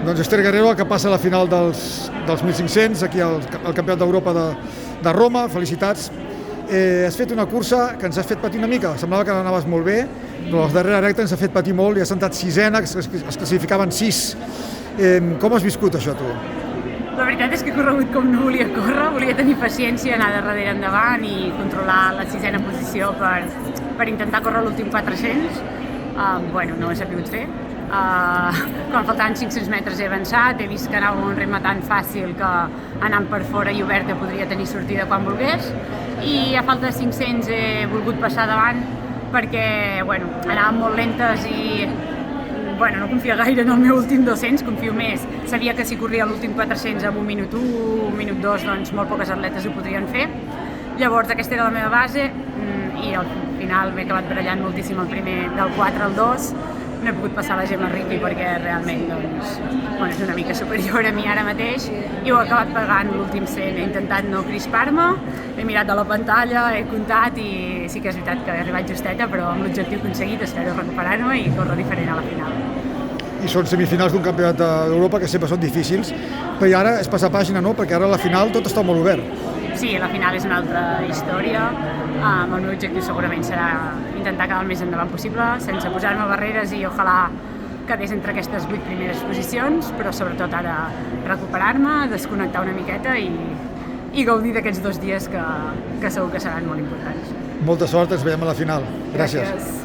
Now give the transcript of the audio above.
Doncs Esther Guerrero, que passa a la final dels 1.500, aquí al Campionat d'Europa de Roma, felicitats. Has fet una cursa que ens has fet patir una mica, semblava que anaves molt bé, però la darrera recta ens ha fet patir molt i has sentat sisena, es classificaven 6. Com has viscut això, tu? La veritat és que he corregut com no volia córrer, volia tenir paciència, anar de darrere endavant i controlar la sisena posició per intentar córrer l'últim 400. Bueno, no ho he sabut fer. Quan faltaven 500 metres he avançat, he vist que anava a un ritme tan fàcil que anant per fora i oberta podria tenir sortida quan volgués, i a falta de 500 he volgut passar davant perquè anàvem molt lentes i no confio gaire en el meu últim 200, confio més. Sabia que si corria l'últim 400 amb un minut 1, un minut 2, doncs molt poques atletes ho podrien fer. Llavors aquesta era la meva base i al final m'he acabat barallant moltíssim el primer, del 4 al 2. No he pogut passar la Gemma Ricci perquè realment és una mica superior a mi ara mateix i ho he acabat pagant l'últim 100. He intentat no crispar-me, he mirat a la pantalla, he comptat i sí que és veritat que he arribat justeta, però amb l'objectiu aconseguit espero recuperar-me i córrer diferent a la final. I són semifinals d'un campionat d'Europa que sempre són difícils, però ara és passar pàgina, no? Perquè ara a la final tot està molt obert. Sí, la final és una altra història. El meu objectiu segurament serà intentar quedar el més endavant possible, sense posar-me barreres i ojalà quedés entre aquestes 8 primeres posicions, però sobretot ara recuperar-me, desconnectar una miqueta i gaudir d'aquests 2 dies que segur que seran molt importants. Molta sort, ens veiem a la final. Gràcies.